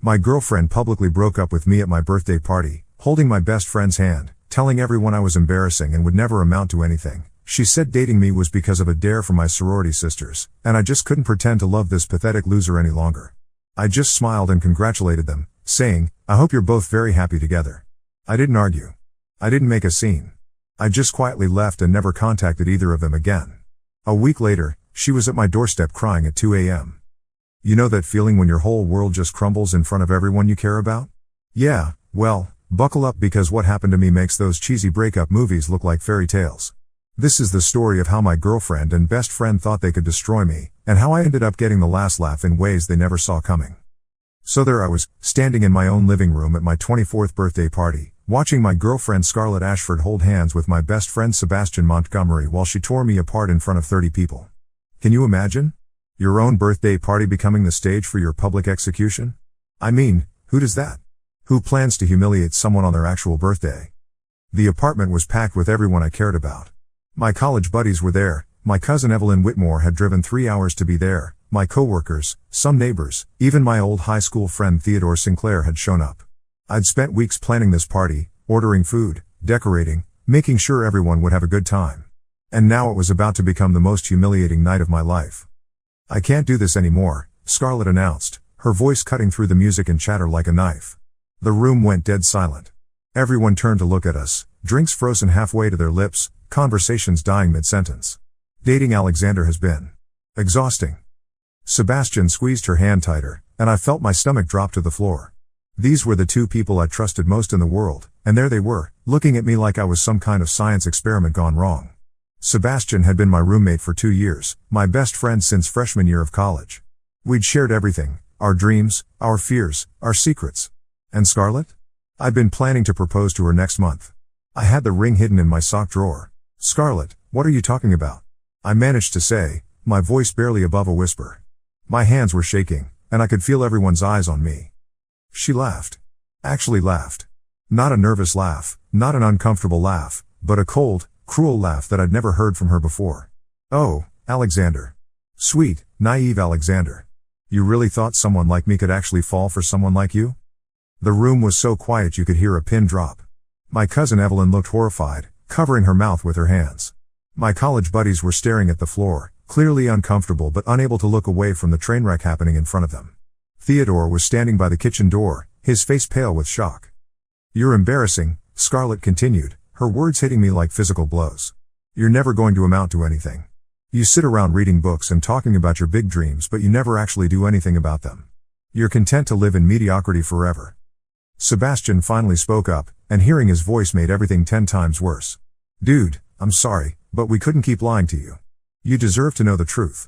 My girlfriend publicly broke up with me at my birthday party, holding my best friend's hand, telling everyone I was embarrassing and would never amount to anything. She said dating me was because of a dare from my sorority sisters, and I just couldn't pretend to love this pathetic loser any longer. I just smiled and congratulated them, saying, "I hope you're both very happy together." I didn't argue. I didn't make a scene. I just quietly left and never contacted either of them again. A week later, she was at my doorstep crying at 2 a.m. You know that feeling when your whole world just crumbles in front of everyone you care about? Yeah, well, buckle up because what happened to me makes those cheesy breakup movies look like fairy tales. This is the story of how my girlfriend and best friend thought they could destroy me, and how I ended up getting the last laugh in ways they never saw coming. So there I was, standing in my own living room at my 24th birthday party, watching my girlfriend Scarlett Ashford hold hands with my best friend Sebastian Montgomery while she tore me apart in front of 30 people. Can you imagine? Your own birthday party becoming the stage for your public execution? I mean, who does that? Who plans to humiliate someone on their actual birthday? The apartment was packed with everyone I cared about. My college buddies were there, my cousin Evelyn Whitmore had driven 3 hours to be there, my coworkers, some neighbors, even my old high school friend Theodore Sinclair had shown up. I'd spent weeks planning this party, ordering food, decorating, making sure everyone would have a good time. And now it was about to become the most humiliating night of my life. "I can't do this anymore," Scarlett announced, her voice cutting through the music and chatter like a knife. The room went dead silent. Everyone turned to look at us, drinks frozen halfway to their lips, conversations dying mid-sentence. Dating Alexander has been exhausting. Sebastian squeezed her hand tighter, and I felt my stomach drop to the floor. These were the two people I trusted most in the world, and there they were, looking at me like I was some kind of science experiment gone wrong. Sebastian had been my roommate for 2 years, my best friend since freshman year of college. We'd shared everything, our dreams, our fears, our secrets. And Scarlett? I'd been planning to propose to her next month. I had the ring hidden in my sock drawer. "Scarlett, what are you talking about?" I managed to say, my voice barely above a whisper. My hands were shaking, and I could feel everyone's eyes on me. She laughed. Actually laughed. Not a nervous laugh, not an uncomfortable laugh, but a cold, cruel laugh that I'd never heard from her before. "Oh, Alexander. Sweet, naive Alexander. You really thought someone like me could actually fall for someone like you?" The room was so quiet you could hear a pin drop. My cousin Evelyn looked horrified, covering her mouth with her hands. My college buddies were staring at the floor, clearly uncomfortable but unable to look away from the train wreck happening in front of them. Theodore was standing by the kitchen door, his face pale with shock. "You're embarrassing," Scarlett continued, her words hitting me like physical blows. "You're never going to amount to anything. You sit around reading books and talking about your big dreams but you never actually do anything about them. You're content to live in mediocrity forever." Sebastian finally spoke up, and hearing his voice made everything 10 times worse. "Dude, I'm sorry, but we couldn't keep lying to you. You deserve to know the truth."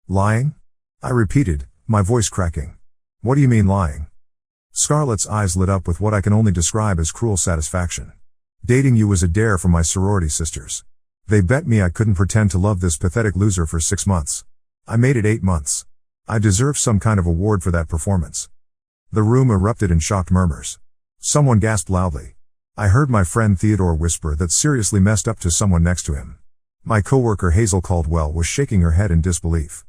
"Lying?" I repeated, my voice cracking. "What do you mean lying?" Scarlett's eyes lit up with what I can only describe as cruel satisfaction. "Dating you was a dare from my sorority sisters. They bet me I couldn't pretend to love this pathetic loser for 6 months. I made it 8 months. I deserve some kind of award for that performance." The room erupted in shocked murmurs. Someone gasped loudly. I heard my friend Theodore whisper that seriously messed up to someone next to him. My coworker Hazel Caldwell was shaking her head in disbelief.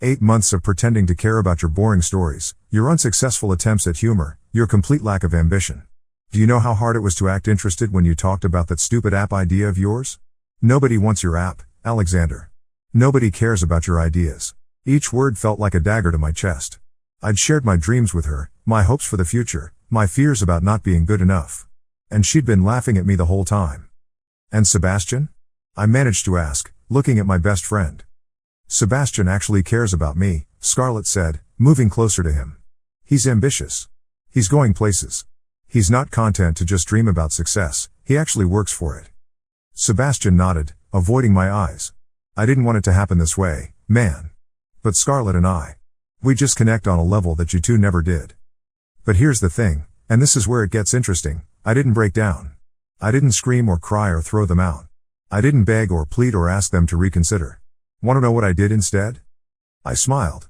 8 months of pretending to care about your boring stories, your unsuccessful attempts at humor, your complete lack of ambition. Do you know how hard it was to act interested when you talked about that stupid app idea of yours? Nobody wants your app, Alexander. Nobody cares about your ideas. Each word felt like a dagger to my chest. I'd shared my dreams with her, my hopes for the future, my fears about not being good enough. And she'd been laughing at me the whole time. "And Sebastian?" I managed to ask, looking at my best friend. "Sebastian actually cares about me," Scarlett said, moving closer to him. "He's ambitious. He's going places. He's not content to just dream about success, he actually works for it." Sebastian nodded, avoiding my eyes. "I didn't want it to happen this way, man. But Scarlett and we just connect on a level that you two never did. But here's the thing, and this is where it gets interesting, I didn't break down. I didn't scream or cry or throw them out. I didn't beg or plead or ask them to reconsider. Want to know what I did instead? I smiled.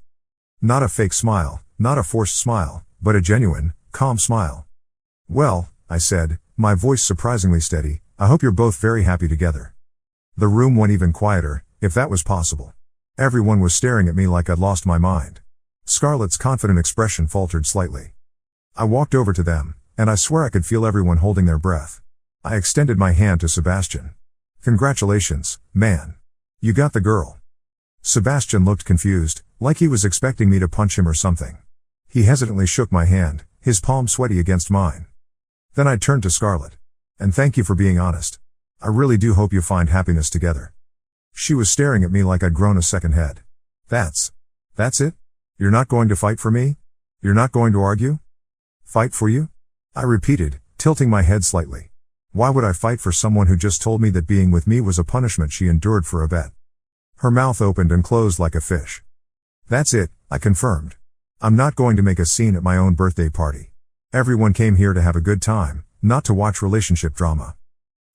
Not a fake smile, not a forced smile, but a genuine, calm smile. "Well," I said, my voice surprisingly steady, "I hope you're both very happy together." The room went even quieter, if that was possible. Everyone was staring at me like I'd lost my mind. Scarlett's confident expression faltered slightly. I walked over to them, and I swear I could feel everyone holding their breath. I extended my hand to Sebastian. "Congratulations, man. You got the girl." Sebastian looked confused, like he was expecting me to punch him or something. He hesitantly shook my hand, his palm sweaty against mine. Then I turned to Scarlett. "And thank you for being honest. I really do hope you find happiness together." She was staring at me like I'd grown a second head. That's it? You're not going to fight for me? You're not going to argue?" "Fight for you?" I repeated, tilting my head slightly. Why would I fight for someone who just told me that being with me was a punishment she endured for a bet? Her mouth opened and closed like a fish. "That's it," I confirmed. "I'm not going to make a scene at my own birthday party. Everyone came here to have a good time, not to watch relationship drama."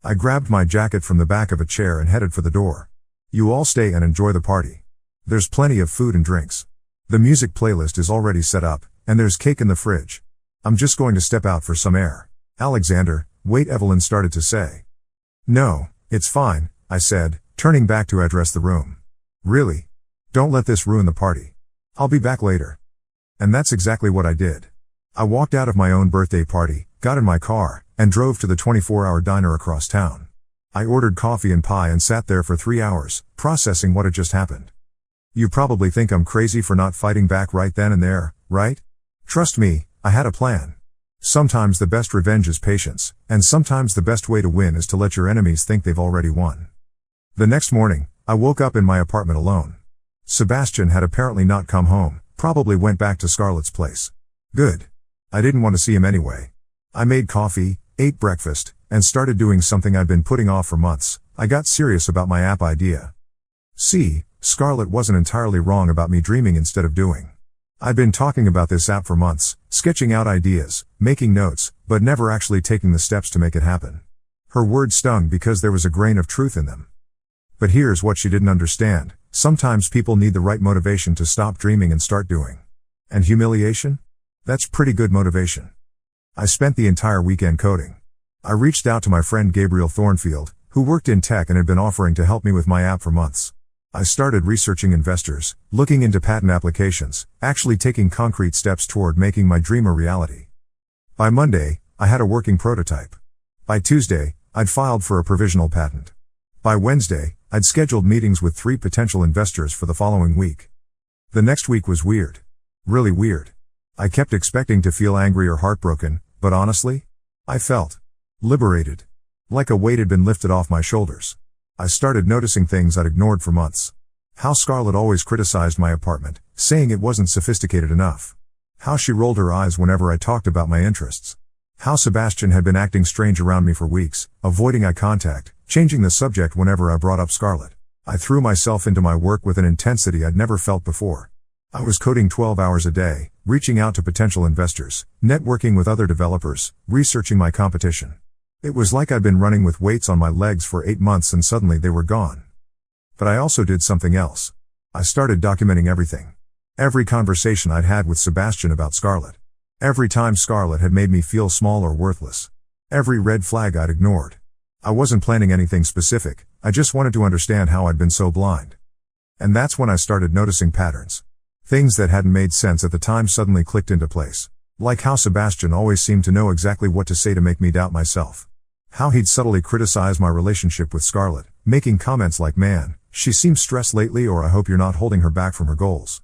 I grabbed my jacket from the back of a chair and headed for the door. "You all stay and enjoy the party. There's plenty of food and drinks. The music playlist is already set up, and there's cake in the fridge. I'm just going to step out for some air." "Alexander, wait," Evelyn started to say. "No, it's fine," I said, turning back to address the room. "Really? Don't let this ruin the party. I'll be back later." And that's exactly what I did. I walked out of my own birthday party, got in my car, and drove to the 24-hour diner across town. I ordered coffee and pie and sat there for 3 hours, processing what had just happened. You probably think I'm crazy for not fighting back right then and there, right? Trust me, I had a plan. Sometimes the best revenge is patience, and sometimes the best way to win is to let your enemies think they've already won. The next morning, I woke up in my apartment alone. Sebastian had apparently not come home, probably went back to Scarlett's place. Good. I didn't want to see him anyway. I made coffee, ate breakfast, and started doing something I'd been putting off for months. I got serious about my app idea. See, Scarlett wasn't entirely wrong about me dreaming instead of doing. I'd been talking about this app for months, sketching out ideas, making notes, but never actually taking the steps to make it happen. Her words stung because there was a grain of truth in them. But here's what she didn't understand: sometimes people need the right motivation to stop dreaming and start doing. And humiliation? That's pretty good motivation. I spent the entire weekend coding. I reached out to my friend Gabriel Thornfield, who worked in tech and had been offering to help me with my app for months. I started researching investors, looking into patent applications, actually taking concrete steps toward making my dream a reality. By Monday, I had a working prototype. By Tuesday, I'd filed for a provisional patent. By Wednesday, I'd scheduled meetings with 3 potential investors for the following week. The next week was weird. Really weird. I kept expecting to feel angry or heartbroken, but honestly, I felt liberated. Like a weight had been lifted off my shoulders. I started noticing things I'd ignored for months. How Scarlett always criticized my apartment, saying it wasn't sophisticated enough. How she rolled her eyes whenever I talked about my interests. How Sebastian had been acting strange around me for weeks, avoiding eye contact, changing the subject whenever I brought up Scarlett. I threw myself into my work with an intensity I'd never felt before. I was coding 12 hours a day, reaching out to potential investors, networking with other developers, researching my competition. It was like I'd been running with weights on my legs for 8 months and suddenly they were gone. But I also did something else. I started documenting everything. Every conversation I'd had with Sebastian about Scarlett. Every time Scarlett had made me feel small or worthless. Every red flag I'd ignored. I wasn't planning anything specific, I just wanted to understand how I'd been so blind. And that's when I started noticing patterns. Things that hadn't made sense at the time suddenly clicked into place. Like how Sebastian always seemed to know exactly what to say to make me doubt myself. How he'd subtly criticize my relationship with Scarlett, making comments like, "Man, she seems stressed lately," or "I hope you're not holding her back from her goals."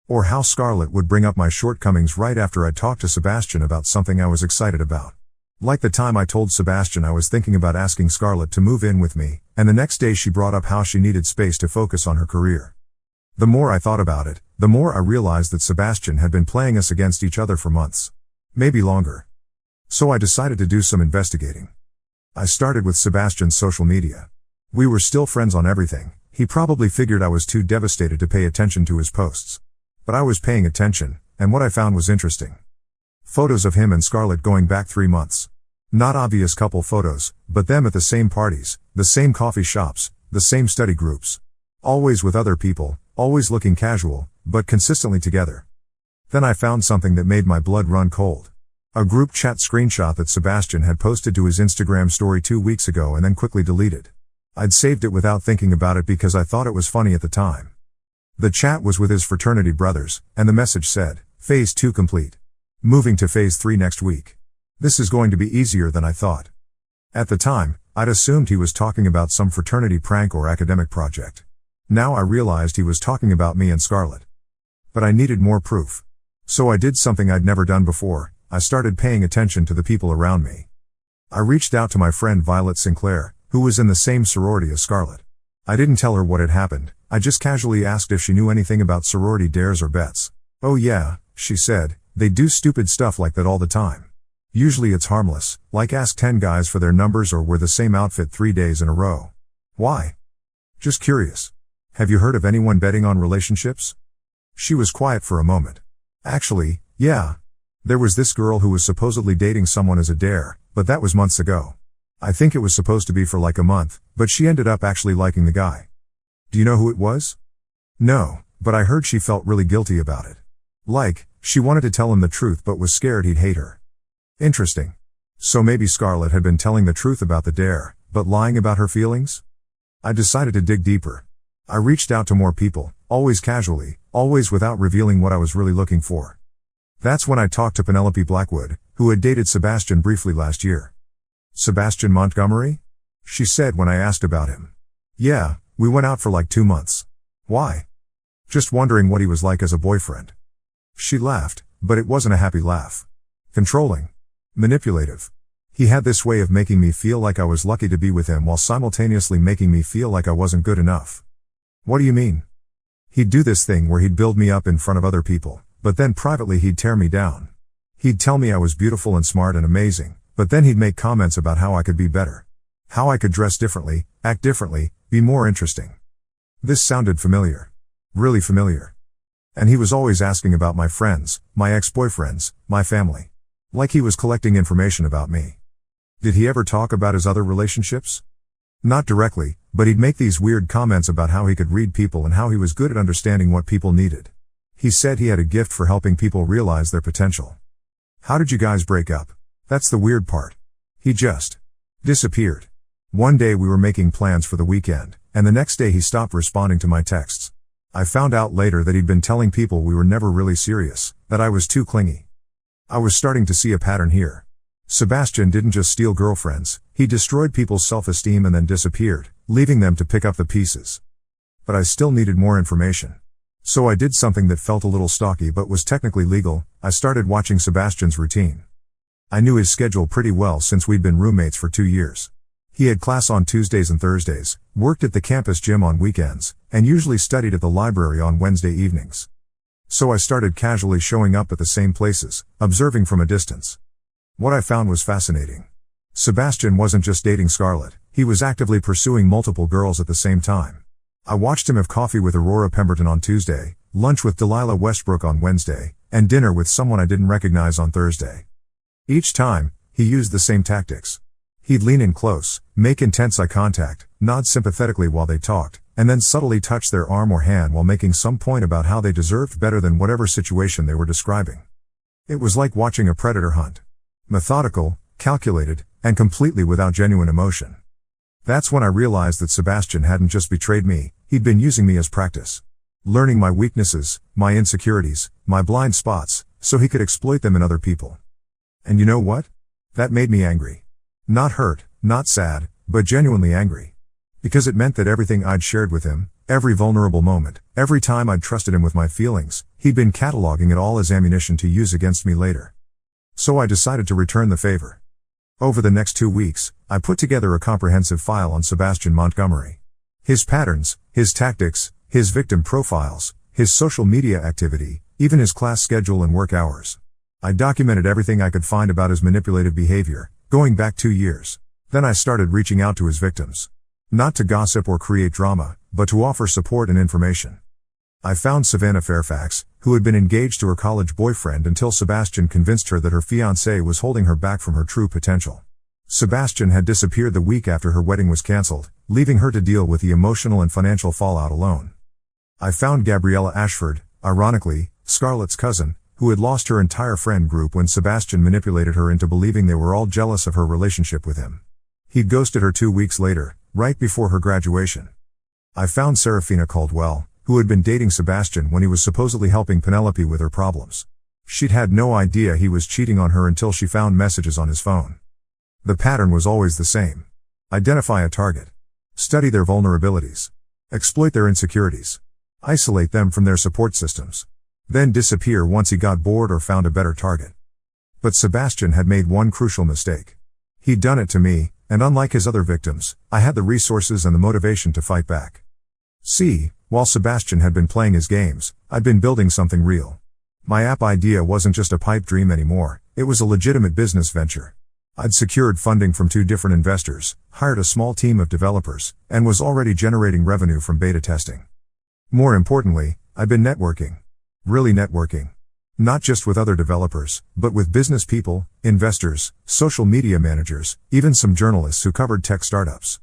Or how Scarlett would bring up my shortcomings right after I'd talked to Sebastian about something I was excited about. Like the time I told Sebastian I was thinking about asking Scarlett to move in with me, and the next day she brought up how she needed space to focus on her career. The more I thought about it, the more I realized that Sebastian had been playing us against each other for months. Maybe longer. So I decided to do some investigating. I started with Sebastian's social media. We were still friends on everything. He probably figured I was too devastated to pay attention to his posts. But I was paying attention, and what I found was interesting. Photos of him and Scarlett going back 3 months. Not obvious couple photos, but them at the same parties, the same coffee shops, the same study groups. Always with other people, always looking casual, but consistently together. Then I found something that made my blood run cold. A group chat screenshot that Sebastian had posted to his Instagram story 2 weeks ago and then quickly deleted. I'd saved it without thinking about it because I thought it was funny at the time. The chat was with his fraternity brothers, and the message said, "Phase 2 complete. Moving to phase 3 next week. This is going to be easier than I thought. At the time, I'd assumed he was talking about some fraternity prank or academic project. Now I realized he was talking about me and Scarlett. But I needed more proof. So I did something I'd never done before. I started paying attention to the people around me. I reached out to my friend Violet Sinclair, who was in the same sorority as Scarlett. I didn't tell her what had happened, I just casually asked if she knew anything about sorority dares or bets. "Oh yeah," she said, "they do stupid stuff like that all the time. Usually it's harmless, like ask 10 guys for their numbers or wear the same outfit 3 days in a row." "Why?" "Just curious. Have you heard of anyone betting on relationships?" She was quiet for a moment. "Actually, yeah. There was this girl who was supposedly dating someone as a dare, but that was months ago. I think it was supposed to be for like a month, but she ended up actually liking the guy." "Do you know who it was?" "No, but I heard she felt really guilty about it. Like, she wanted to tell him the truth but was scared he'd hate her." "Interesting. So maybe Scarlett had been telling the truth about the dare, but lying about her feelings?" I decided to dig deeper. I reached out to more people, always casually, always without revealing what I was really looking for. That's when I talked to Penelope Blackwood, who had dated Sebastian briefly last year. "Sebastian Montgomery?" she said when I asked about him. "Yeah, we went out for like 2 months. Why?" "Just wondering what he was like as a boyfriend." She laughed, but it wasn't a happy laugh. "Controlling. Manipulative. He had this way of making me feel like I was lucky to be with him while simultaneously making me feel like I wasn't good enough." "What do you mean?" "He'd do this thing where he'd build me up in front of other people, but then privately he'd tear me down. He'd tell me I was beautiful and smart and amazing, but then he'd make comments about how I could be better. How I could dress differently, act differently, be more interesting." This sounded familiar. Really familiar. And he was always asking about my friends, my ex-boyfriends, my family. Like he was collecting information about me. Did he ever talk about his other relationships? Not directly, but he'd make these weird comments about how he could read people and how he was good at understanding what people needed. He said he had a gift for helping people realize their potential. "How did you guys break up?" "That's the weird part. He just disappeared. One day we were making plans for the weekend, and the next day he stopped responding to my texts. I found out later that he'd been telling people we were never really serious, that I was too clingy. I was starting to see a pattern here. Sebastian didn't just steal girlfriends, he destroyed people's self-esteem and then disappeared, leaving them to pick up the pieces. But I still needed more information. So I did something that felt a little stalky but was technically legal. I started watching Sebastian's routine. I knew his schedule pretty well since we'd been roommates for 2 years. He had class on Tuesdays and Thursdays, worked at the campus gym on weekends, and usually studied at the library on Wednesday evenings. So I started casually showing up at the same places, observing from a distance. What I found was fascinating. Sebastian wasn't just dating Scarlett, he was actively pursuing multiple girls at the same time. I watched him have coffee with Aurora Pemberton on Tuesday, lunch with Delilah Westbrook on Wednesday, and dinner with someone I didn't recognize on Thursday. Each time, he used the same tactics. He'd lean in close, make intense eye contact, nod sympathetically while they talked, and then subtly touch their arm or hand while making some point about how they deserved better than whatever situation they were describing. It was like watching a predator hunt. Methodical, calculated, and completely without genuine emotion. That's when I realized that Sebastian hadn't just betrayed me, he'd been using me as practice. Learning my weaknesses, my insecurities, my blind spots, so he could exploit them in other people. And you know what? That made me angry. Not hurt, not sad, but genuinely angry. Because it meant that everything I'd shared with him, every vulnerable moment, every time I'd trusted him with my feelings, he'd been cataloging it all as ammunition to use against me later. So I decided to return the favor. Over the next 2 weeks, I put together a comprehensive file on Sebastian Montgomery. His patterns, his tactics, his victim profiles, his social media activity, even his class schedule and work hours. I documented everything I could find about his manipulative behavior, going back 2 years. Then I started reaching out to his victims. Not to gossip or create drama, but to offer support and information. I found Savannah Fairfax, who had been engaged to her college boyfriend until Sebastian convinced her that her fiancé was holding her back from her true potential. Sebastian had disappeared the week after her wedding was cancelled, leaving her to deal with the emotional and financial fallout alone. I found Gabriella Ashford, ironically, Scarlett's cousin, who had lost her entire friend group when Sebastian manipulated her into believing they were all jealous of her relationship with him. He'd ghosted her 2 weeks later, right before her graduation. I found Serafina Caldwell, who had been dating Sebastian when he was supposedly helping Penelope with her problems. She'd had no idea he was cheating on her until she found messages on his phone. The pattern was always the same. Identify a target. Study their vulnerabilities. Exploit their insecurities. Isolate them from their support systems. Then disappear once he got bored or found a better target. But Sebastian had made one crucial mistake. He'd done it to me, and unlike his other victims, I had the resources and the motivation to fight back. See, while Sebastian had been playing his games, I'd been building something real. My app idea wasn't just a pipe dream anymore, it was a legitimate business venture. I'd secured funding from 2 different investors, hired a small team of developers, and was already generating revenue from beta testing. More importantly, I'd been networking. Really networking. Not just with other developers, but with business people, investors, social media managers, even some journalists who covered tech startups.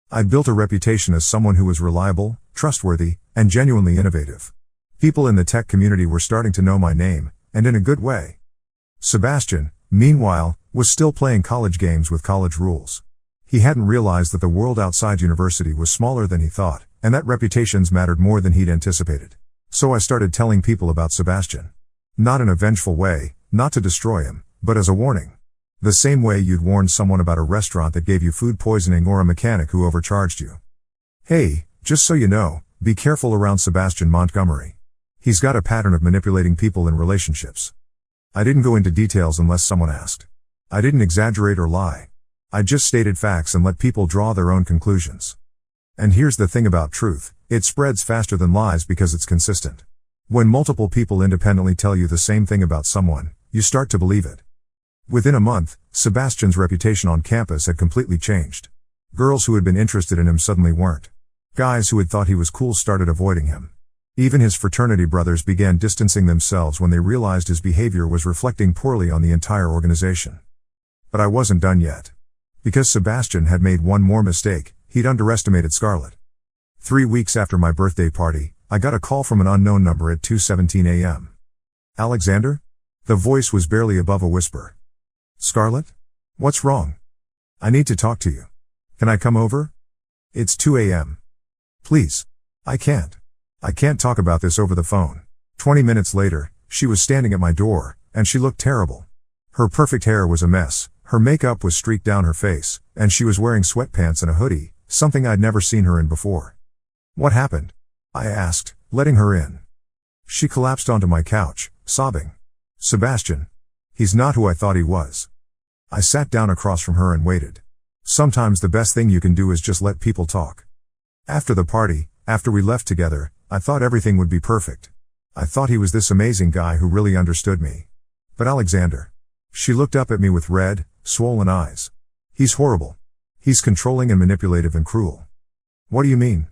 I'd built a reputation as someone who was reliable, trustworthy, and genuinely innovative. People in the tech community were starting to know my name, and in a good way. Sebastian, meanwhile, was still playing college games with college rules. He hadn't realized that the world outside university was smaller than he thought, and that reputations mattered more than he'd anticipated. So I started telling people about Sebastian. Not in a vengeful way, not to destroy him, but as a warning. The same way you'd warn someone about a restaurant that gave you food poisoning or a mechanic who overcharged you. Hey, just so you know, be careful around Sebastian Montgomery. He's got a pattern of manipulating people in relationships. I didn't go into details unless someone asked. I didn't exaggerate or lie. I just stated facts and let people draw their own conclusions. And here's the thing about truth, it spreads faster than lies because it's consistent. When multiple people independently tell you the same thing about someone, you start to believe it. Within a month, Sebastian's reputation on campus had completely changed. Girls who had been interested in him suddenly weren't. Guys who had thought he was cool started avoiding him. Even his fraternity brothers began distancing themselves when they realized his behavior was reflecting poorly on the entire organization. But I wasn't done yet. Because Sebastian had made one more mistake, he'd underestimated Scarlett. 3 weeks after my birthday party, I got a call from an unknown number at 2:17 a.m. Alexander? The voice was barely above a whisper. Scarlett? What's wrong? I need to talk to you. Can I come over? It's 2 a.m. Please. I can't talk about this over the phone. 20 minutes later, she was standing at my door, and she looked terrible. Her perfect hair was a mess, her makeup was streaked down her face, and she was wearing sweatpants and a hoodie, something I'd never seen her in before. What happened? I asked, letting her in. She collapsed onto my couch, sobbing. Sebastian. He's not who I thought he was. I sat down across from her and waited. Sometimes the best thing you can do is just let people talk. After the party, after we left together, I thought everything would be perfect. I thought he was this amazing guy who really understood me. But Alexander. She looked up at me with red, swollen eyes. He's horrible. He's controlling and manipulative and cruel. What do you mean?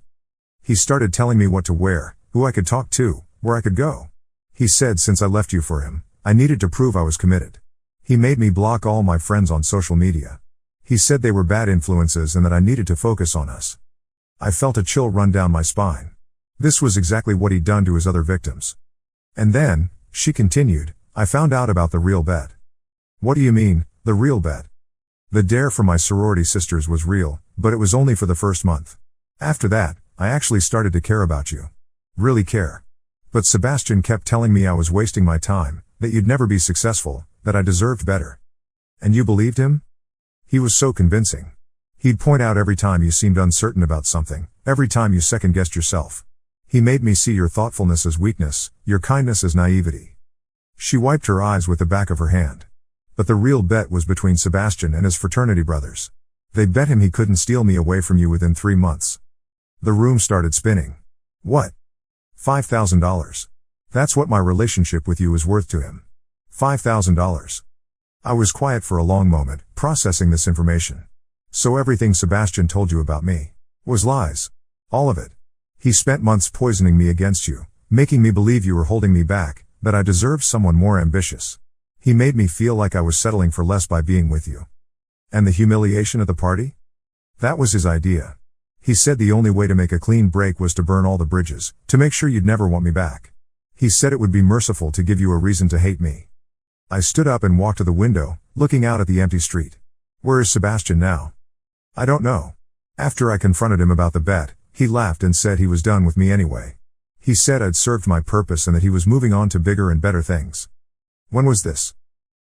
He started telling me what to wear, who I could talk to, where I could go. He said since I left you for him, I needed to prove I was committed. He made me block all my friends on social media. He said they were bad influences and that I needed to focus on us. I felt a chill run down my spine. This was exactly what he'd done to his other victims. And then, she continued, I found out about the real bet. What do you mean, the real bet? The dare for my sorority sisters was real, but it was only for the first month. After that, I actually started to care about you. Really care. But Sebastian kept telling me I was wasting my time, that you'd never be successful, that I deserved better. And you believed him? He was so convincing. He'd point out every time you seemed uncertain about something, every time you second-guessed yourself. He made me see your thoughtfulness as weakness, your kindness as naivety. She wiped her eyes with the back of her hand. But the real bet was between Sebastian and his fraternity brothers. They bet him he couldn't steal me away from you within 3 months. The room started spinning. What? $5,000. That's what my relationship with you is worth to him. $5,000. I was quiet for a long moment, processing this information. So everything Sebastian told you about me was lies. All of it. He spent months poisoning me against you, making me believe you were holding me back, that I deserved someone more ambitious. He made me feel like I was settling for less by being with you. And the humiliation at the party? That was his idea. He said the only way to make a clean break was to burn all the bridges, to make sure you'd never want me back. He said it would be merciful to give you a reason to hate me. I stood up and walked to the window, looking out at the empty street. Where is Sebastian now? I don't know. After I confronted him about the bet, he laughed and said he was done with me anyway. He said I'd served my purpose and that he was moving on to bigger and better things. When was this?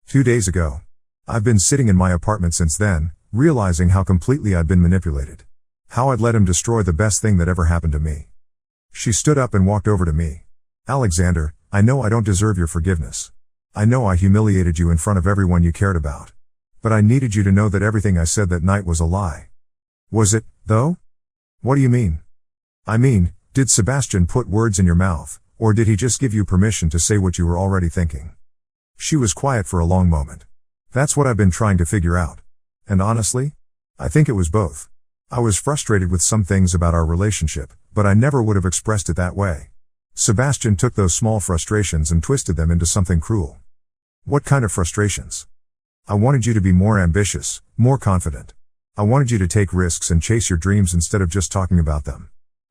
2 days ago. I've been sitting in my apartment since then, realizing how completely I'd been manipulated. How I'd let him destroy the best thing that ever happened to me. She stood up and walked over to me. Alexander, I know I don't deserve your forgiveness. I know I humiliated you in front of everyone you cared about. But I needed you to know that everything I said that night was a lie. Was it, though? What do you mean? I mean, did Sebastian put words in your mouth, or did he just give you permission to say what you were already thinking? She was quiet for a long moment. That's what I've been trying to figure out. And honestly, I think it was both. I was frustrated with some things about our relationship, but I never would have expressed it that way. Sebastian took those small frustrations and twisted them into something cruel. What kind of frustrations? I wanted you to be more ambitious, more confident. I wanted you to take risks and chase your dreams instead of just talking about them.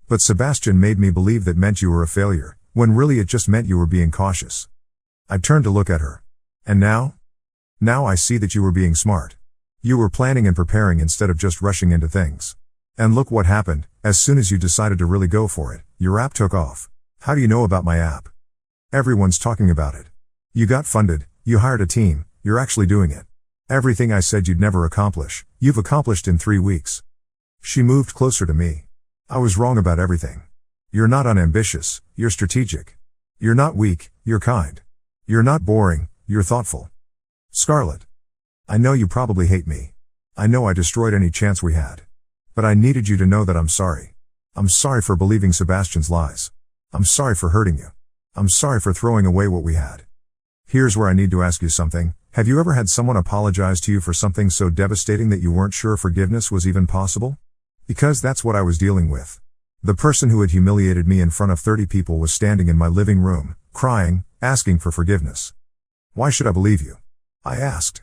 But Sebastian made me believe that meant you were a failure, when really it just meant you were being cautious. I turned to look at her. And now? Now I see that you were being smart. You were planning and preparing instead of just rushing into things. And look what happened, as soon as you decided to really go for it, your app took off. How do you know about my app? Everyone's talking about it. You got funded, you hired a team, you're actually doing it. Everything I said you'd never accomplish, you've accomplished in 3 weeks. She moved closer to me. I was wrong about everything. You're not unambitious, you're strategic. You're not weak, you're kind. You're not boring, you're thoughtful. Scarlett. I know you probably hate me. I know I destroyed any chance we had. But I needed you to know that I'm sorry. I'm sorry for believing Sebastian's lies. I'm sorry for hurting you. I'm sorry for throwing away what we had. Here's where I need to ask you something. Have you ever had someone apologize to you for something so devastating that you weren't sure forgiveness was even possible? Because that's what I was dealing with. The person who had humiliated me in front of 30 people was standing in my living room, crying, asking for forgiveness. Why should I believe you? I asked.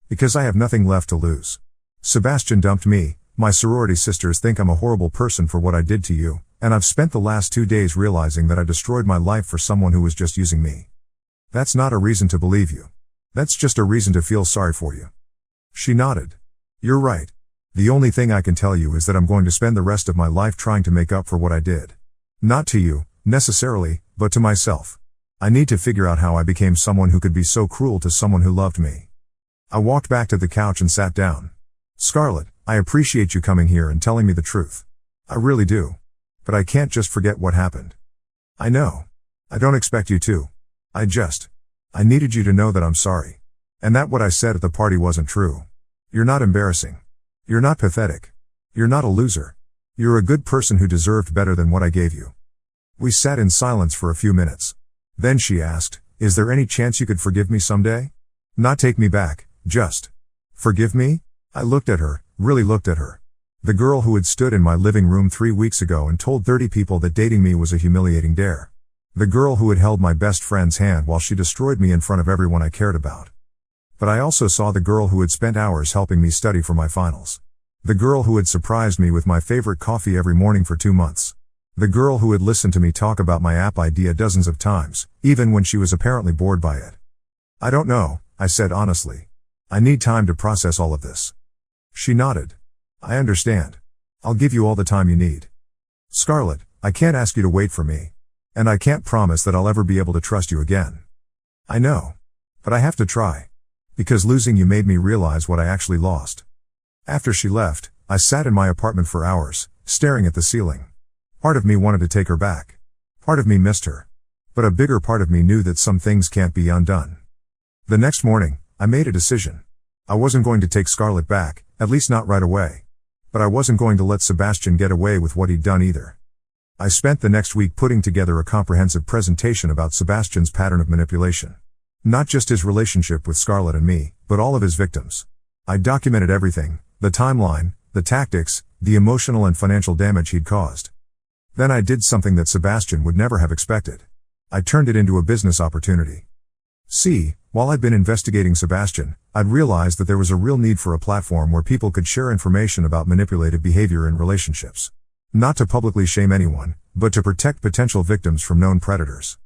Because I have nothing left to lose. Sebastian dumped me, my sorority sisters think I'm a horrible person for what I did to you, and I've spent the last 2 days realizing that I destroyed my life for someone who was just using me. That's not a reason to believe you. That's just a reason to feel sorry for you. She nodded. You're right. The only thing I can tell you is that I'm going to spend the rest of my life trying to make up for what I did. Not to you, necessarily, but to myself. I need to figure out how I became someone who could be so cruel to someone who loved me. I walked back to the couch and sat down. Scarlett, I appreciate you coming here and telling me the truth. I really do. But I can't just forget what happened. I know. I don't expect you to. I needed you to know that I'm sorry. And that what I said at the party wasn't true. You're not embarrassing. You're not pathetic. You're not a loser. You're a good person who deserved better than what I gave you. We sat in silence for a few minutes. Then she asked, is there any chance you could forgive me someday? Not take me back, just forgive me? I looked at her, really looked at her. The girl who had stood in my living room 3 weeks ago and told 30 people that dating me was a humiliating dare. The girl who had held my best friend's hand while she destroyed me in front of everyone I cared about. But I also saw the girl who had spent hours helping me study for my finals. The girl who had surprised me with my favorite coffee every morning for 2 months. The girl who had listened to me talk about my app idea dozens of times, even when she was apparently bored by it. I don't know, I said honestly. I need time to process all of this. She nodded. I understand. I'll give you all the time you need. Scarlett, I can't ask you to wait for me. And I can't promise that I'll ever be able to trust you again. I know. But I have to try. Because losing you made me realize what I actually lost. After she left, I sat in my apartment for hours, staring at the ceiling. Part of me wanted to take her back. Part of me missed her. But a bigger part of me knew that some things can't be undone. The next morning, I made a decision. I wasn't going to take Scarlett back, at least not right away. But I wasn't going to let Sebastian get away with what he'd done either. I spent the next week putting together a comprehensive presentation about Sebastian's pattern of manipulation. Not just his relationship with Scarlett and me, but all of his victims. I documented everything, the timeline, the tactics, the emotional and financial damage he'd caused. Then I did something that Sebastian would never have expected. I turned it into a business opportunity. See, while I'd been investigating Sebastian, I'd realized that there was a real need for a platform where people could share information about manipulative behavior in relationships. Not to publicly shame anyone, but to protect potential victims from known predators.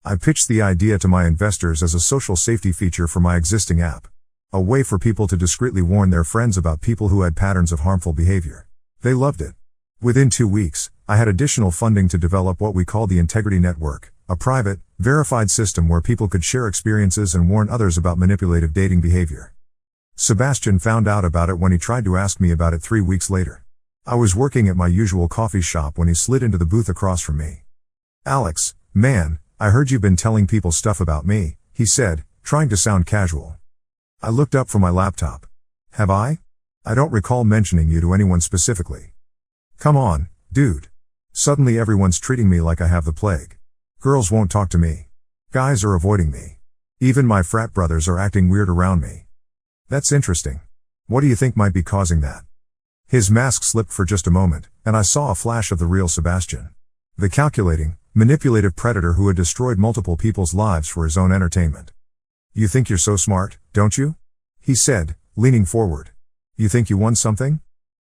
I pitched the idea to my investors as a social safety feature for my existing app. A way for people to discreetly warn their friends about people who had patterns of harmful behavior. They loved it. Within 2 weeks, I had additional funding to develop what we call the Integrity Network, a private, Verified system where people could share experiences and warn others about manipulative dating behavior. Sebastian found out about it when he tried to ask me about it 3 weeks later. I was working at my usual coffee shop when he slid into the booth across from me. "Alex, man, I heard you've been telling people stuff about me," he said, trying to sound casual. I looked up from my laptop. "Have I? I don't recall mentioning you to anyone specifically." "Come on, dude. Suddenly everyone's treating me like I have the plague. Girls won't talk to me. Guys are avoiding me. Even my frat brothers are acting weird around me." "That's interesting. What do you think might be causing that?" His mask slipped for just a moment, and I saw a flash of the real Sebastian. The calculating, manipulative predator who had destroyed multiple people's lives for his own entertainment. "You think you're so smart, don't you?" he said, leaning forward. "You think you won something?"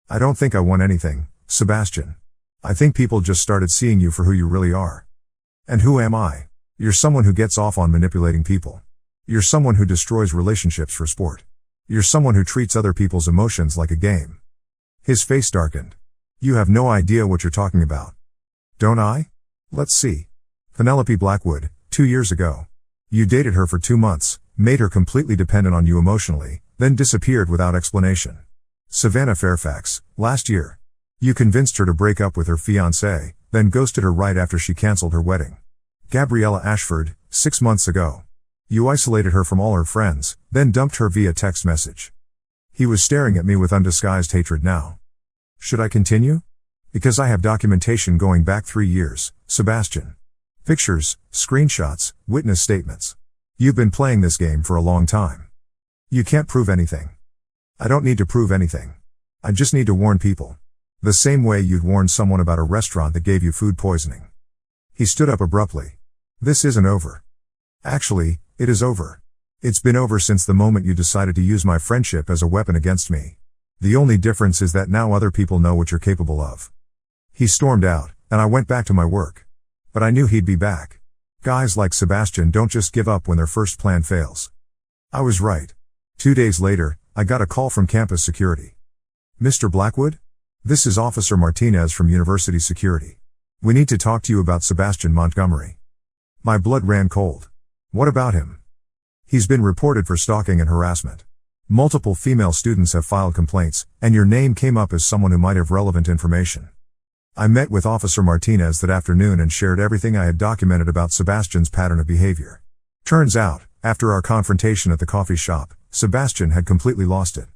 "I don't think I won anything, Sebastian. I think people just started seeing you for who you really are." "And who am I?" "You're someone who gets off on manipulating people. You're someone who destroys relationships for sport. You're someone who treats other people's emotions like a game." His face darkened. "You have no idea what you're talking about." "Don't I? Let's see. Penelope Blackwood, 2 years ago. You dated her for 2 months, made her completely dependent on you emotionally, then disappeared without explanation. Savannah Fairfax, last year. You convinced her to break up with her fiancé, then ghosted her right after she cancelled her wedding. Gabriella Ashford, 6 months ago. You isolated her from all her friends, then dumped her via text message." He was staring at me with undisguised hatred now. "Should I continue? Because I have documentation going back 3 years, Sebastian. Pictures, screenshots, witness statements. You've been playing this game for a long time. You can't prove anything." "I don't need to prove anything. I just need to warn people. The same way you'd warn someone about a restaurant that gave you food poisoning." He stood up abruptly. "This isn't over. Actually, it is over. It's been over since the moment you decided to use my friendship as a weapon against me. The only difference is that now other people know what you're capable of." He stormed out, and I went back to my work. But I knew he'd be back. Guys like Sebastian don't just give up when their first plan fails. I was right. 2 days later, I got a call from campus security. "Mr. Blackwood? This is Officer Martinez from University Security. We need to talk to you about Sebastian Montgomery." My blood ran cold. "What about him?" "He's been reported for stalking and harassment. Multiple female students have filed complaints, and your name came up as someone who might have relevant information." I met with Officer Martinez that afternoon and shared everything I had documented about Sebastian's pattern of behavior. Turns out, after our confrontation at the coffee shop, Sebastian had completely lost it.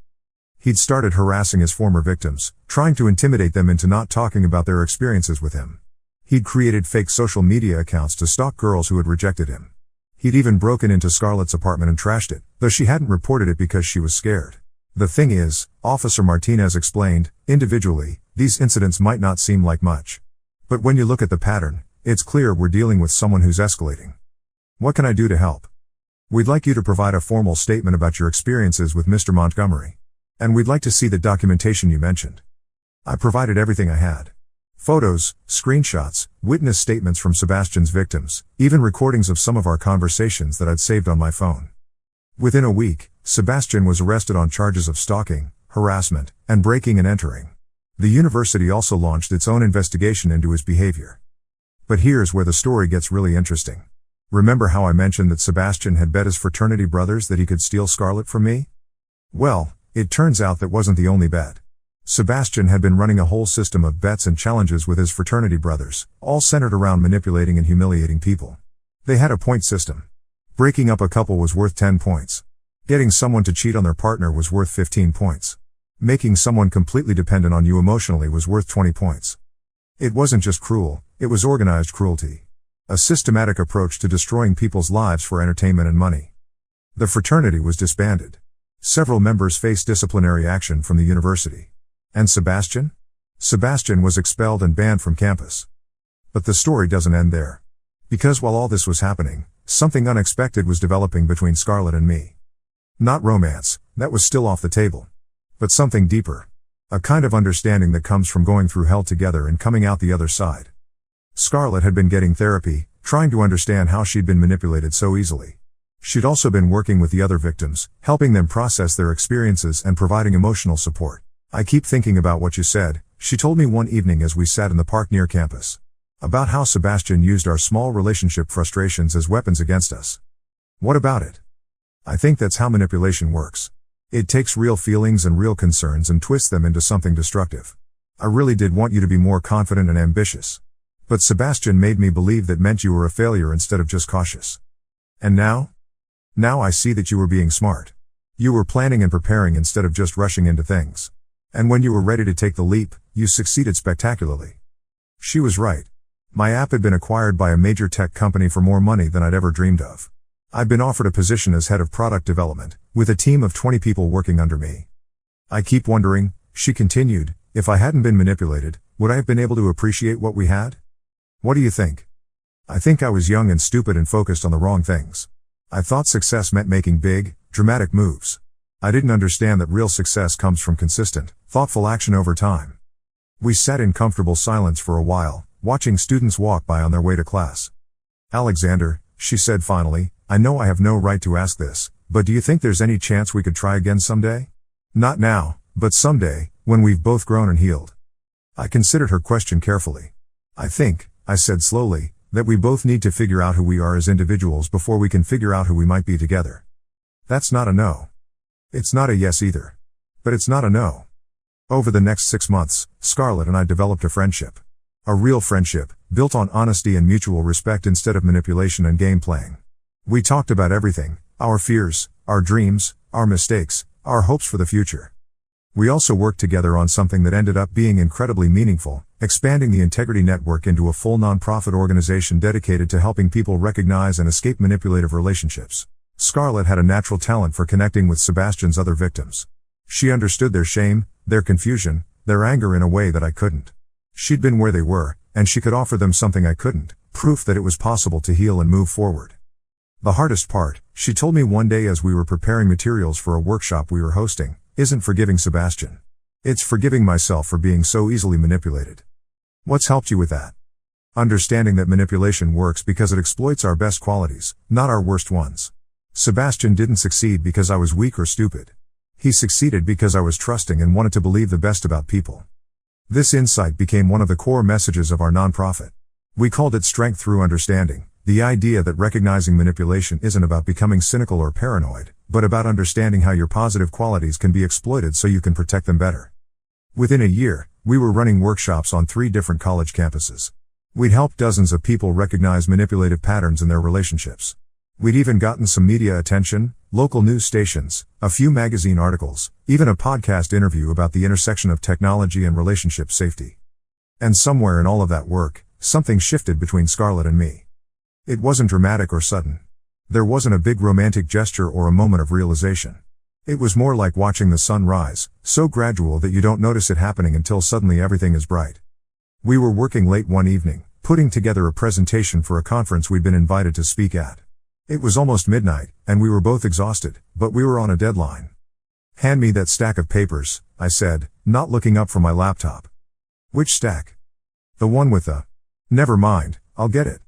He'd started harassing his former victims, trying to intimidate them into not talking about their experiences with him. He'd created fake social media accounts to stalk girls who had rejected him. He'd even broken into Scarlett's apartment and trashed it, though she hadn't reported it because she was scared. The thing is, Officer Martinez explained, individually, these incidents might not seem like much. But when you look at the pattern, it's clear we're dealing with someone who's escalating. What can I do to help? We'd like you to provide a formal statement about your experiences with Mr. Montgomery. And we'd like to see the documentation you mentioned. I provided everything I had. Photos, screenshots, witness statements from Sebastian's victims, even recordings of some of our conversations that I'd saved on my phone. Within a week, Sebastian was arrested on charges of stalking, harassment, and breaking and entering. The university also launched its own investigation into his behavior. But here's where the story gets really interesting. Remember how I mentioned that Sebastian had bet his fraternity brothers that he could steal Scarlett from me? Well, it turns out that wasn't the only bet. Sebastian had been running a whole system of bets and challenges with his fraternity brothers, all centered around manipulating and humiliating people. They had a point system. Breaking up a couple was worth 10 points. Getting someone to cheat on their partner was worth 15 points. Making someone completely dependent on you emotionally was worth 20 points. It wasn't just cruel, it was organized cruelty. A systematic approach to destroying people's lives for entertainment and money. The fraternity was disbanded. Several members faced disciplinary action from the university. And Sebastian? Sebastian was expelled and banned from campus. But the story doesn't end there. Because while all this was happening, something unexpected was developing between Scarlett and me. Not romance, that was still off the table. But something deeper. A kind of understanding that comes from going through hell together and coming out the other side. Scarlett had been getting therapy, trying to understand how she'd been manipulated so easily. She'd also been working with the other victims, helping them process their experiences and providing emotional support. "I keep thinking about what you said," she told me one evening as we sat in the park near campus. About how Sebastian used our small relationship frustrations as weapons against us. What about it? I think that's how manipulation works. It takes real feelings and real concerns and twists them into something destructive. I really did want you to be more confident and ambitious. But Sebastian made me believe that meant you were a failure instead of just cautious. And now? Now I see that you were being smart. You were planning and preparing instead of just rushing into things. And when you were ready to take the leap, you succeeded spectacularly. She was right. My app had been acquired by a major tech company for more money than I'd ever dreamed of. I'd been offered a position as head of product development, with a team of 20 people working under me. I keep wondering, she continued, if I hadn't been manipulated, would I have been able to appreciate what we had? What do you think? I think I was young and stupid and focused on the wrong things. I thought success meant making big, dramatic moves. I didn't understand that real success comes from consistent, thoughtful action over time. We sat in comfortable silence for a while, watching students walk by on their way to class. Alexander, she said finally, I know I have no right to ask this, but do you think there's any chance we could try again someday? Not now, but someday, when we've both grown and healed. I considered her question carefully. I think, I said slowly, that we both need to figure out who we are as individuals before we can figure out who we might be together. That's not a no. It's not a yes either. But it's not a no. Over the next 6 months, Scarlett and I developed a friendship. A real friendship, built on honesty and mutual respect instead of manipulation and game playing. We talked about everything, our fears, our dreams, our mistakes, our hopes for the future. We also worked together on something that ended up being incredibly meaningful, expanding the Integrity Network into a full nonprofit organization dedicated to helping people recognize and escape manipulative relationships. Scarlett had a natural talent for connecting with Sebastian's other victims. She understood their shame, their confusion, their anger in a way that I couldn't. She'd been where they were, and she could offer them something I couldn't, proof that it was possible to heal and move forward. The hardest part, she told me one day as we were preparing materials for a workshop we were hosting, isn't forgiving Sebastian. It's forgiving myself for being so easily manipulated. What's helped you with that? Understanding that manipulation works because it exploits our best qualities, not our worst ones. Sebastian didn't succeed because I was weak or stupid. He succeeded because I was trusting and wanted to believe the best about people. This insight became one of the core messages of our nonprofit. We called it Strength Through Understanding, the idea that recognizing manipulation isn't about becoming cynical or paranoid, but about understanding how your positive qualities can be exploited so you can protect them better. Within a year, we were running workshops on 3 different college campuses. We'd helped dozens of people recognize manipulative patterns in their relationships. We'd even gotten some media attention, local news stations, a few magazine articles, even a podcast interview about the intersection of technology and relationship safety. And somewhere in all of that work, something shifted between Scarlett and me. It wasn't dramatic or sudden. There wasn't a big romantic gesture or a moment of realization. It was more like watching the sun rise, so gradual that you don't notice it happening until suddenly everything is bright. We were working late one evening, putting together a presentation for a conference we'd been invited to speak at. It was almost midnight, and we were both exhausted, but we were on a deadline. Hand me that stack of papers, I said, not looking up from my laptop. Which stack? The one with the... Never mind, I'll get it.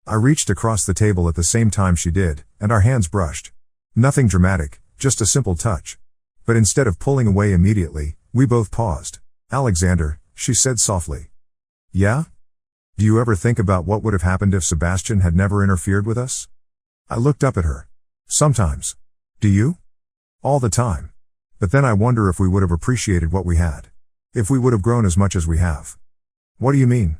I reached across the table at the same time she did, and our hands brushed. Nothing dramatic, just a simple touch. But instead of pulling away immediately, we both paused. Alexander, she said softly. Yeah? Do you ever think about what would have happened if Sebastian had never interfered with us? I looked up at her. Sometimes. Do you? All the time. But then I wonder if we would have appreciated what we had. If we would have grown as much as we have. What do you mean?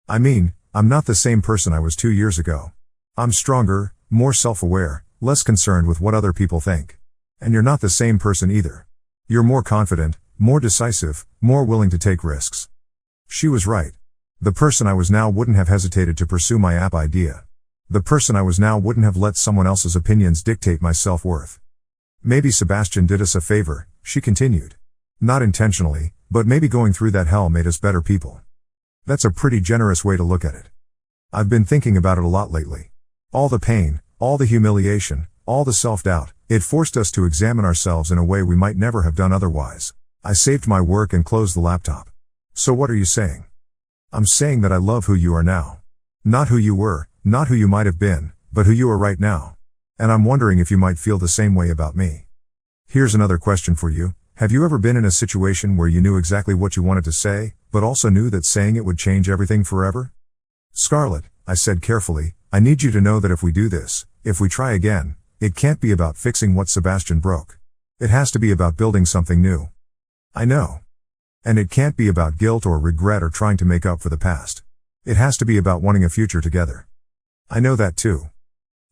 I mean, I'm not the same person I was 2 years ago. I'm stronger, more self-aware, less concerned with what other people think. And you're not the same person either. You're more confident, more decisive, more willing to take risks. She was right. The person I was now wouldn't have hesitated to pursue my app idea. The person I was now wouldn't have let someone else's opinions dictate my self-worth. Maybe Sebastian did us a favor, she continued. Not intentionally, but maybe going through that hell made us better people. That's a pretty generous way to look at it. I've been thinking about it a lot lately. All the pain, all the humiliation, all the self-doubt, it forced us to examine ourselves in a way we might never have done otherwise. I saved my work and closed the laptop. So what are you saying? I'm saying that I love who you are now. Not who you were, not who you might have been, but who you are right now. And I'm wondering if you might feel the same way about me. Here's another question for you. Have you ever been in a situation where you knew exactly what you wanted to say, but also knew that saying it would change everything forever? Scarlett, I said carefully, I need you to know that if we do this, if we try again, it can't be about fixing what Sebastian broke. It has to be about building something new. I know. And it can't be about guilt or regret or trying to make up for the past. It has to be about wanting a future together. I know that too.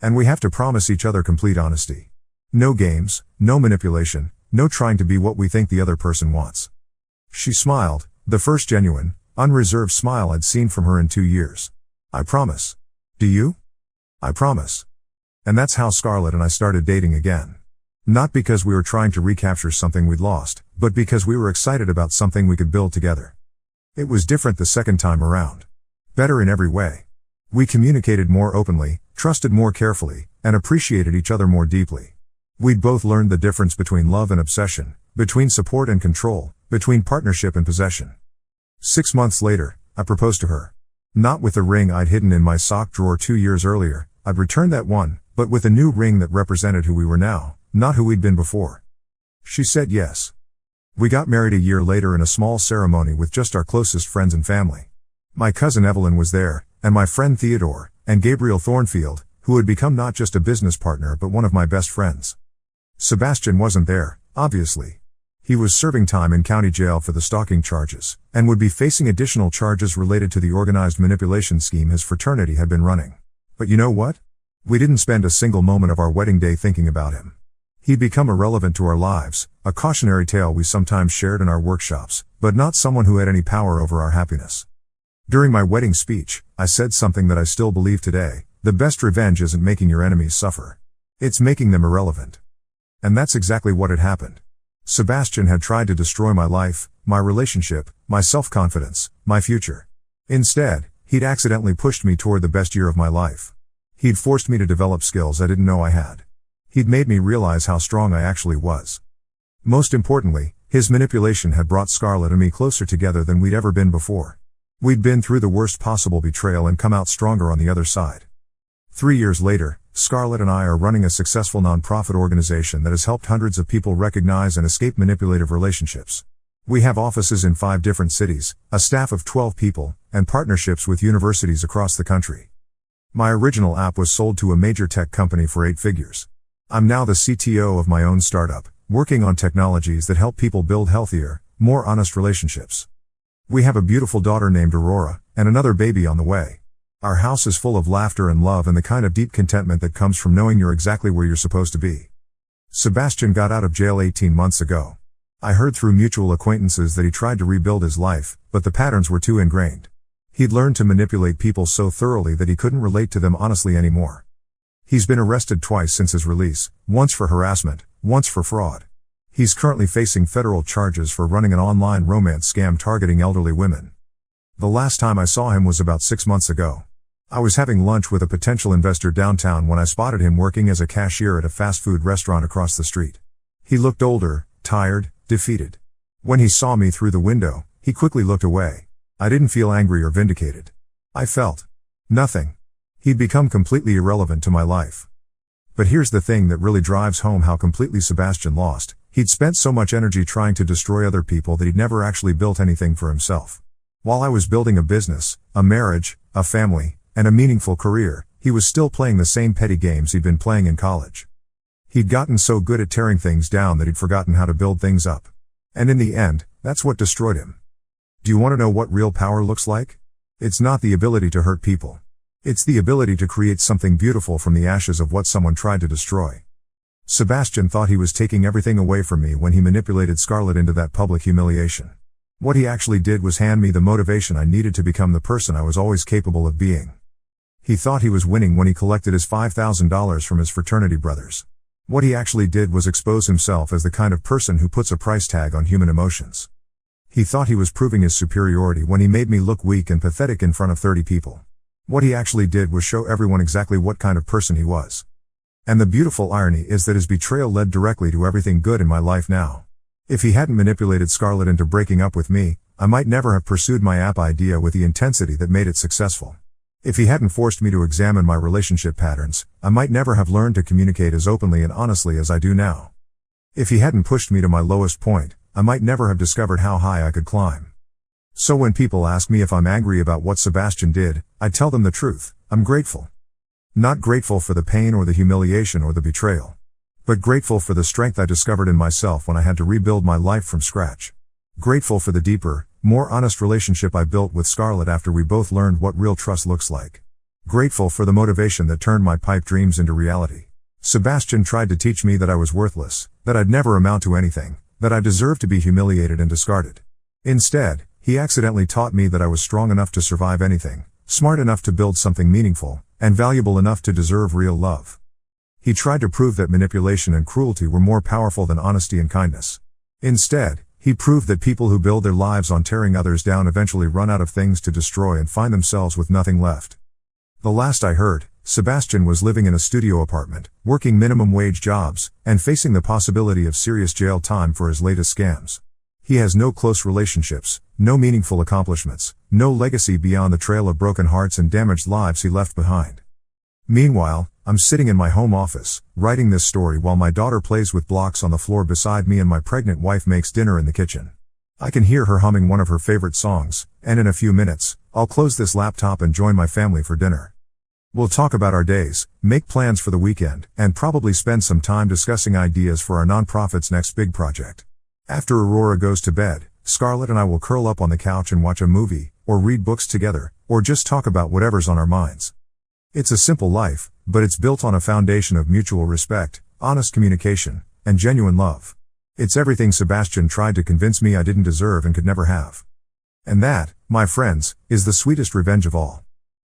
And we have to promise each other complete honesty. No games, no manipulation, no trying to be what we think the other person wants. She smiled, the first genuine, unreserved smile I'd seen from her in 2 years. I promise. Do you? I promise. And that's how Scarlett and I started dating again. Not because we were trying to recapture something we'd lost, but because we were excited about something we could build together. It was different the second time around. Better in every way. We communicated more openly, trusted more carefully, and appreciated each other more deeply. We'd both learned the difference between love and obsession, between support and control, between partnership and possession. 6 months later, I proposed to her. Not with the ring I'd hidden in my sock drawer 2 years earlier, I'd returned that one, but with a new ring that represented who we were now, not who we'd been before. She said yes. We got married a year later in a small ceremony with just our closest friends and family. My cousin Evelyn was there, and my friend Theodore, and Gabriel Thornfield, who had become not just a business partner but one of my best friends. Sebastian wasn't there, obviously. He was serving time in county jail for the stalking charges, and would be facing additional charges related to the organized manipulation scheme his fraternity had been running. But you know what? We didn't spend a single moment of our wedding day thinking about him. He'd become irrelevant to our lives, a cautionary tale we sometimes shared in our workshops, but not someone who had any power over our happiness. During my wedding speech, I said something that I still believe today: the best revenge isn't making your enemies suffer. It's making them irrelevant. And that's exactly what had happened. Sebastian had tried to destroy my life, my relationship, my self-confidence, my future. Instead, he'd accidentally pushed me toward the best year of my life. He'd forced me to develop skills I didn't know I had. He'd made me realize how strong I actually was. Most importantly, his manipulation had brought Scarlett and me closer together than we'd ever been before. We'd been through the worst possible betrayal and come out stronger on the other side. 3 years later, Scarlett and I are running a successful nonprofit organization that has helped hundreds of people recognize and escape manipulative relationships. We have offices in 5 different cities, a staff of 12 people, and partnerships with universities across the country. My original app was sold to a major tech company for 8 figures. I'm now the CTO of my own startup, working on technologies that help people build healthier, more honest relationships. We have a beautiful daughter named Aurora, and another baby on the way. Our house is full of laughter and love and the kind of deep contentment that comes from knowing you're exactly where you're supposed to be. Sebastian got out of jail 18 months ago. I heard through mutual acquaintances that he tried to rebuild his life, but the patterns were too ingrained. He'd learned to manipulate people so thoroughly that he couldn't relate to them honestly anymore. He's been arrested twice since his release, once for harassment, once for fraud. He's currently facing federal charges for running an online romance scam targeting elderly women. The last time I saw him was about 6 months ago. I was having lunch with a potential investor downtown when I spotted him working as a cashier at a fast food restaurant across the street. He looked older, tired, defeated. When he saw me through the window, he quickly looked away. I didn't feel angry or vindicated. I felt nothing. He'd become completely irrelevant to my life. But here's the thing that really drives home how completely Sebastian lost. He'd spent so much energy trying to destroy other people that he'd never actually built anything for himself. While I was building a business, a marriage, a family, and a meaningful career, he was still playing the same petty games he'd been playing in college. He'd gotten so good at tearing things down that he'd forgotten how to build things up. And in the end, that's what destroyed him. Do you want to know what real power looks like? It's not the ability to hurt people. It's the ability to create something beautiful from the ashes of what someone tried to destroy. Sebastian thought he was taking everything away from me when he manipulated Scarlett into that public humiliation. What he actually did was hand me the motivation I needed to become the person I was always capable of being. He thought he was winning when he collected his $5,000 from his fraternity brothers. What he actually did was expose himself as the kind of person who puts a price tag on human emotions. He thought he was proving his superiority when he made me look weak and pathetic in front of 30 people. What he actually did was show everyone exactly what kind of person he was. And the beautiful irony is that his betrayal led directly to everything good in my life now. If he hadn't manipulated Scarlett into breaking up with me, I might never have pursued my app idea with the intensity that made it successful. If he hadn't forced me to examine my relationship patterns, I might never have learned to communicate as openly and honestly as I do now. If he hadn't pushed me to my lowest point, I might never have discovered how high I could climb. So when people ask me if I'm angry about what Sebastian did, I tell them the truth: I'm grateful. Not grateful for the pain or the humiliation or the betrayal, but grateful for the strength I discovered in myself when I had to rebuild my life from scratch. Grateful for the deeper, more honest relationship I built with Scarlett after we both learned what real trust looks like. Grateful for the motivation that turned my pipe dreams into reality. Sebastian tried to teach me that I was worthless, that I'd never amount to anything, that I deserved to be humiliated and discarded. Instead, he accidentally taught me that I was strong enough to survive anything, smart enough to build something meaningful, and valuable enough to deserve real love. He tried to prove that manipulation and cruelty were more powerful than honesty and kindness. Instead, he proved that people who build their lives on tearing others down eventually run out of things to destroy and find themselves with nothing left. The last I heard, Sebastian was living in a studio apartment, working minimum wage jobs, and facing the possibility of serious jail time for his latest scams. He has no close relationships, no meaningful accomplishments, no legacy beyond the trail of broken hearts and damaged lives he left behind. Meanwhile, I'm sitting in my home office, writing this story while my daughter plays with blocks on the floor beside me and my pregnant wife makes dinner in the kitchen. I can hear her humming one of her favorite songs, and in a few minutes, I'll close this laptop and join my family for dinner. We'll talk about our days, make plans for the weekend, and probably spend some time discussing ideas for our nonprofit's next big project. After Aurora goes to bed, Scarlett and I will curl up on the couch and watch a movie, or read books together, or just talk about whatever's on our minds. It's a simple life, but it's built on a foundation of mutual respect, honest communication, and genuine love. It's everything Sebastian tried to convince me I didn't deserve and could never have. And that, my friends, is the sweetest revenge of all.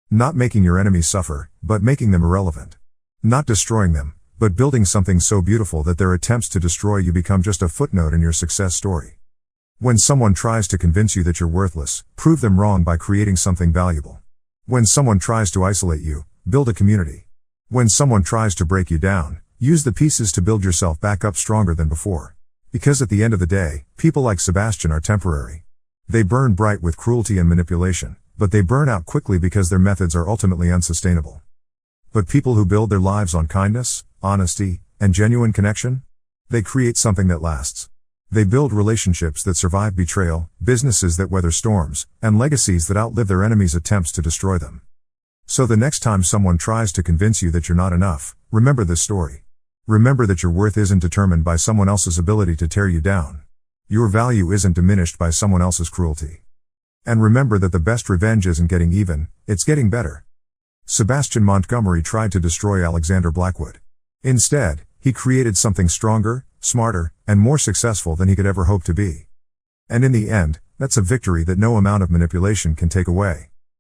Not making your enemies suffer, but making them irrelevant. Not destroying them, but building something so beautiful that their attempts to destroy you become just a footnote in your success story. When someone tries to convince you that you're worthless, prove them wrong by creating something valuable. When someone tries to isolate you, build a community. When someone tries to break you down, use the pieces to build yourself back up stronger than before. Because at the end of the day, people like Sebastian are temporary. They burn bright with cruelty and manipulation, but they burn out quickly because their methods are ultimately unsustainable. But people who build their lives on kindness, honesty, and genuine connection? They create something that lasts. They build relationships that survive betrayal, businesses that weather storms, and legacies that outlive their enemies' attempts to destroy them. So the next time someone tries to convince you that you're not enough, remember this story. Remember that your worth isn't determined by someone else's ability to tear you down. Your value isn't diminished by someone else's cruelty. And remember that the best revenge isn't getting even, it's getting better. Sebastian Montgomery tried to destroy Alexander Blackwood. Instead, he created something stronger, smarter, and more successful than he could ever hope to be. And in the end, that's a victory that no amount of manipulation can take away.